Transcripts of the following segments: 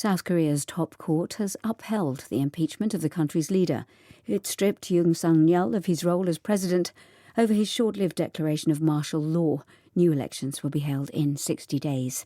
South Korea's top court has upheld the impeachment of the country's leader. It stripped Yoon Suk-yeol of his role as president over his short-lived declaration of martial law. New elections will be held in 60 days.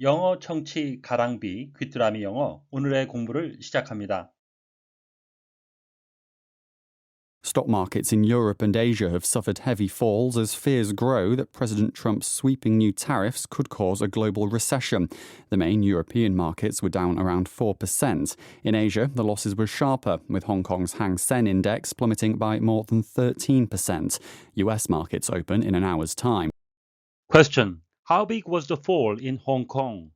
영어 청취 가랑비 귀뚜라미 영어 오늘의 공부를 시작합니다. Stock markets in Europe and Asia have suffered heavy falls as fears grow that President Trump's sweeping new tariffs could cause a global recession. The main European markets were down around 4%. In Asia, the losses were sharper, with Hong Kong's Hang Seng index plummeting by more than 13%. US markets open in an hour's time. Question: How big was the fall in Hong Kong?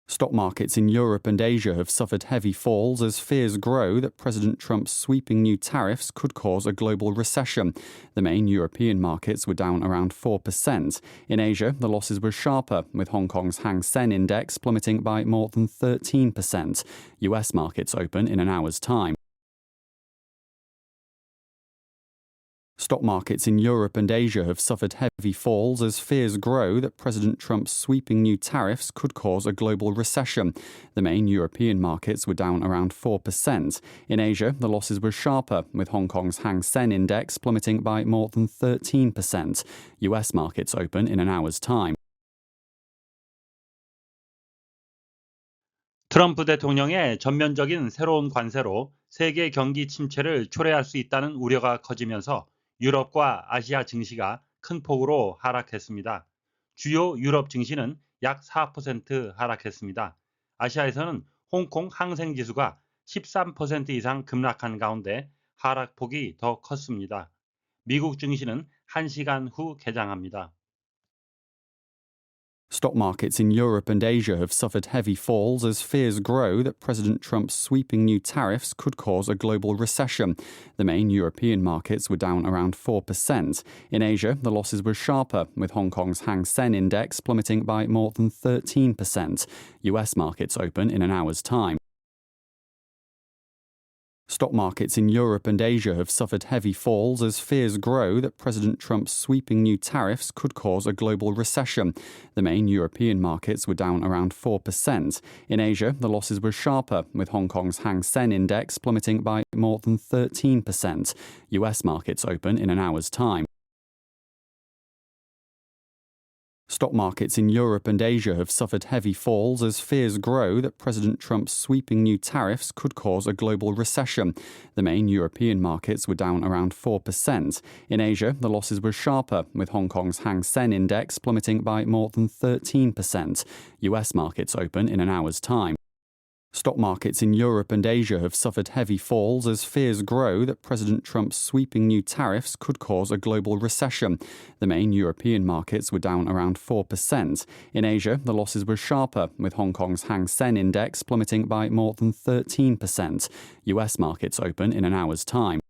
Stock markets in Europe and Asia have suffered heavy falls as fears grow that President Trump's sweeping new tariffs could cause a global recession. The main European markets were down around 4%. In Asia, the losses were sharper, with Hong Kong's Hang Seng index plummeting by more than 13%. US markets open in an hour's time. Stock markets in Europe and Asia have suffered heavy falls as fears grow that President Trump's sweeping new tariffs could cause a global recession. The main European markets were down around 4%. In Asia, the losses were sharper, with Hong Kong's Hang Seng index plummeting by more than 13%. US markets open in an hour's time. 트럼프 대통령의 전면적인 새로운 관세로 세계 경기 침체를 초래할 수 있다는 우려가 커지면서 유럽과 아시아 증시가 큰 폭으로 하락했습니다. 주요 유럽 증시는 약 4% 하락했습니다. 아시아에서는 홍콩 항생지수가 13% 이상 급락한 가운데 하락폭이 더 컸습니다. 미국 증시는 1시간 후 개장합니다. Stock markets in Europe and Asia have suffered heavy falls as fears grow that President Trump's sweeping new tariffs could cause a global recession. The main European markets were down around 4%. In Asia, the losses were sharper, with Hong Kong's Hang Seng index plummeting by more than 13%. US markets open in an hour's time. Stock markets in Europe and Asia have suffered heavy falls as fears grow that President Trump's sweeping new tariffs could cause a global recession. The main European markets were down around 4%. In Asia, the losses were sharper, with Hong Kong's Hang Seng index plummeting by more than 13%. US markets open in an hour's time. Stock markets in Europe and Asia have suffered heavy falls as fears grow that President Trump's sweeping new tariffs could cause a global recession. The main European markets were down around 4%. In Asia, the losses were sharper, with Hong Kong's Hang Seng index plummeting by more than 13%. US markets open in an hour's time. Stock markets in Europe and Asia have suffered heavy falls as fears grow that President Trump's sweeping new tariffs could cause a global recession. The main European markets were down around 4%. In Asia, the losses were sharper, with Hong Kong's Hang Seng index plummeting by more than 13%. US markets open in an hour's time.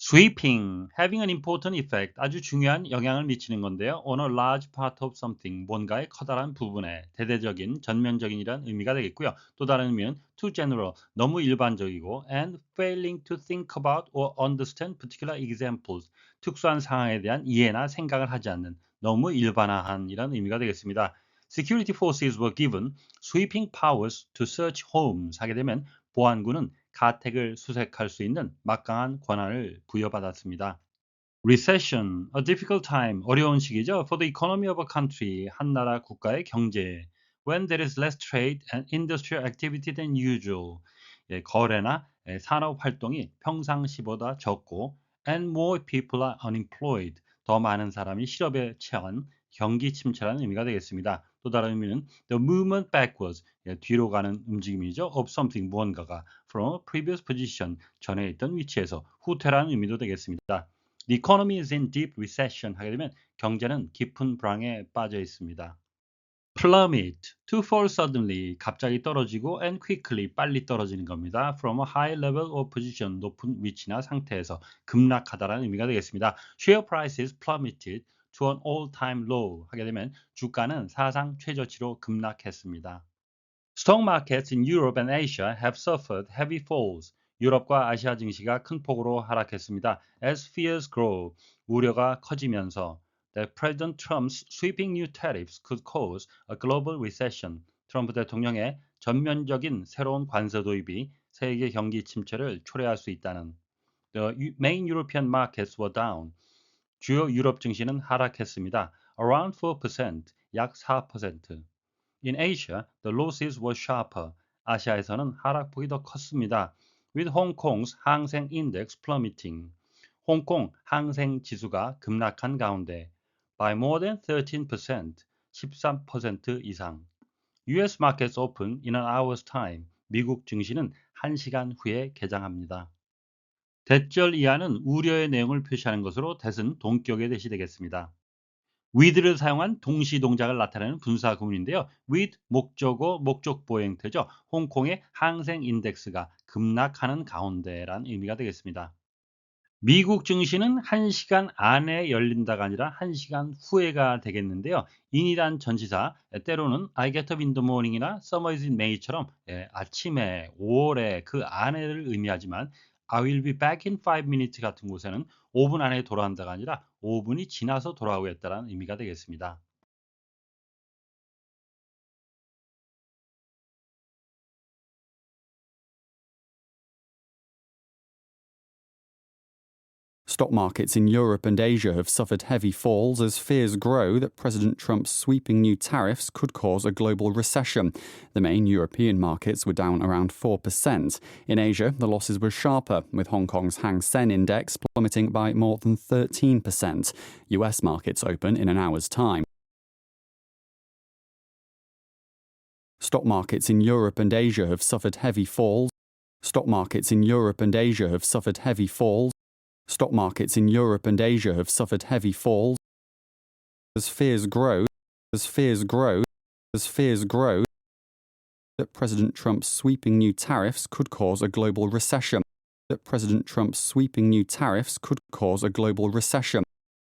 Sweeping, having an important effect, 아주 중요한 영향을 미치는 건데요. On a large part of something, 뭔가의 커다란 부분에, 대대적인, 전면적인이란 의미가 되겠고요. 또 다른 의미는 too general, 너무 일반적이고 and failing to think about or understand particular examples, 특수한 상황에 대한 이해나 생각을 하지 않는, 너무 일반화한 이란 의미가 되겠습니다. Security forces were given sweeping powers to search homes 하게 되면 보안군은 가택을 수색할 수 있는 막강한 권한을 부여받았습니다. Recession, a difficult time, 어려운 시기죠. For the economy of a country, 한 나라 국가의 경제. When there is less trade and industrial activity than usual, 거래나 산업 활동이 평상시보다 적고 and more people are unemployed, 더 많은 사람이 실업에 처한 경기 침체라는 의미가 되겠습니다. 또 다른 의미는 the movement backwards, 뒤로 가는 움직임이죠. of something, 무언가가 from a previous position, 전에 있던 위치에서 후퇴라는 의미도 되겠습니다. The economy is in deep recession 하게 되면 경제는 깊은 불황에 빠져 있습니다. Plummet, to fall suddenly, 갑자기 떨어지고 and quickly, 빨리 떨어지는 겁니다. From a high level of position, 높은 위치나 상태에서 급락하다라는 의미가 되겠습니다. Share prices plummeted to an all-time low 하게 되면 주가는 사상 최저치로 급락했습니다. Stock markets in Europe and Asia have suffered heavy falls. 유럽과 아시아 증시가 큰 폭으로 하락했습니다. As fears grow, 우려가 커지면서 that President Trump's sweeping new tariffs could cause a global recession. 트럼프 대통령의 전면적인 새로운 관세 도입이 세계 경기 침체를 초래할 수 있다는 The main European markets were down. 주요 유럽 증시는 하락했습니다. Around 4%, 약 4%. In Asia, the losses were sharper. 아시아에서는 하락폭이 더 컸습니다. With Hong Kong's 항생 index plummeting. 홍콩 항생 지수가 급락한 가운데 by more than 13%, 13% 이상. US markets open in an hour's time. 미국 증시는 1시간 후에 개장합니다. 대절 이하는 우려의 내용을 표시하는 것으로 that은 동격의 대시 되겠습니다. with를 사용한 동시 동작을 나타내는 분사 구문인데요. with 목적어 목적보 형태죠. 홍콩의 항생 인덱스가 급락하는 가운데라는 의미가 되겠습니다. 미국 증시는 1시간 안에 열린다가 아니라 1시간 후에가 되겠는데요. 인이란 전치사, 때로는 I get up in the morning이나 summer is in May처럼 아침에, 5월에 그 안에를 의미하지만 I will be back in 5 minutes 같은 곳에는 5분 안에 돌아온다가 아니라 5분이 지나서 돌아오겠다는 의미가 되겠습니다. Stock markets in Europe and Asia have suffered heavy falls as fears grow that President Trump's sweeping new tariffs could cause a global recession. The main European markets were down around 4%. In Asia, the losses were sharper, with Hong Kong's Hang Seng index plummeting by more than 13%. US markets open in an hour's time. Stock markets in Europe and Asia have suffered heavy falls. Stock markets in Europe and Asia have suffered heavy falls. Stock markets in Europe and Asia have suffered heavy falls as fears grow that President Trump's sweeping new tariffs could cause a global recession. That President Trump's sweeping new tariffs could cause a global recession.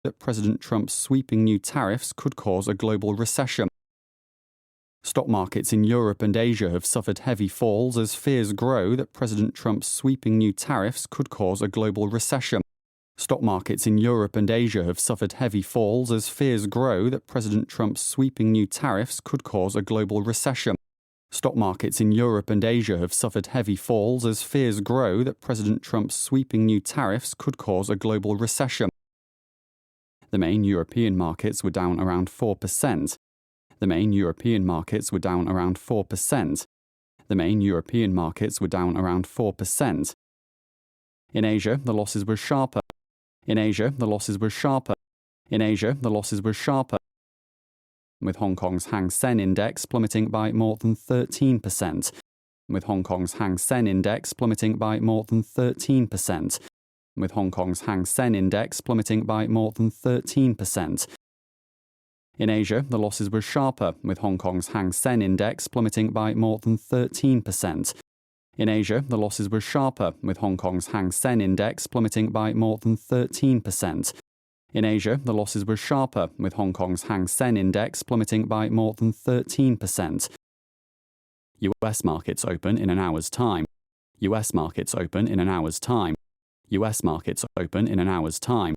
That President Trump's sweeping new tariffs could cause a global recession. Stock markets in Europe and Asia have suffered heavy falls as fears grow that President Trump's sweeping new tariffs could cause a global recession. Stock markets in Europe and Asia have suffered heavy falls as fears grow that President Trump's sweeping new tariffs could cause a global recession. Stock markets in Europe and Asia have suffered heavy falls as fears grow that President Trump's sweeping new tariffs could cause a global recession. The main European markets were down around 4%. The main European markets were down around 4%. The main European markets were down around 4%. In Asia, the losses were sharper. In Asia, the losses were sharper. In Asia, the losses were sharper, with Hong Kong's Hang Seng index plummeting by more than 13%. With Hong Kong's Hang Seng index plummeting by more than 13%. With Hong Kong's Hang Seng index plummeting by more than 13%. In Asia, the losses were sharper, with Hong Kong's Hang Seng index plummeting by more than 13%. In Asia, the losses were sharper, with Hong Kong's Hang Seng index plummeting by more than 13%. In Asia, the losses were sharper, with Hong Kong's Hang Seng index plummeting by more than 13%. US markets open in an hour's time. US markets open in an hour's time. US markets open in an hour's time.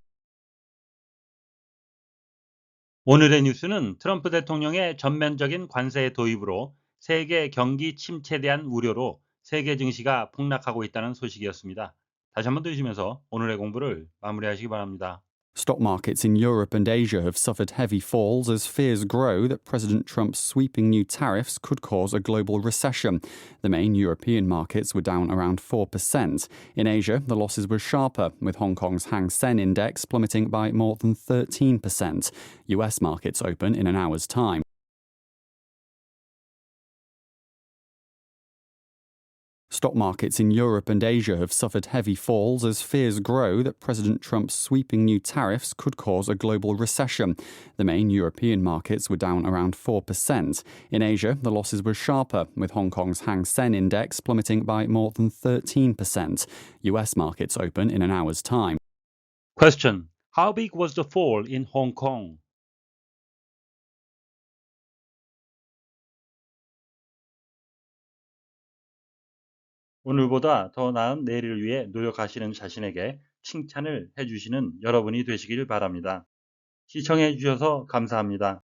오늘의 뉴스는 트럼프 대통령의 전면적인 관세 도입으로 세계 경기 침체에 대한 우려로 세계 증시가 폭락하고 있다는 소식이었습니다. 다시 한번 들으시면서 오늘의 공부를 마무리하시기 바랍니다. Stock markets in Europe and Asia have suffered heavy falls as fears grow that President Trump's sweeping new tariffs could cause a global recession. The main European markets were down around 4%. In Asia, the losses were sharper, with Hong Kong's Hang Seng index plummeting by more than 13%. US markets open in an hour's time. Stock markets in Europe and Asia have suffered heavy falls as fears grow that President Trump's sweeping new tariffs could cause a global recession. The main European markets were down around 4%. In Asia, the losses were sharper, with Hong Kong's Hang Seng index plummeting by more than 13%. US markets open in an hour's time. Question: How big was the fall in Hong Kong? 오늘보다 더 나은 내일을 위해 노력하시는 자신에게 칭찬을 해주시는 여러분이 되시길 바랍니다. 시청해 주셔서 감사합니다.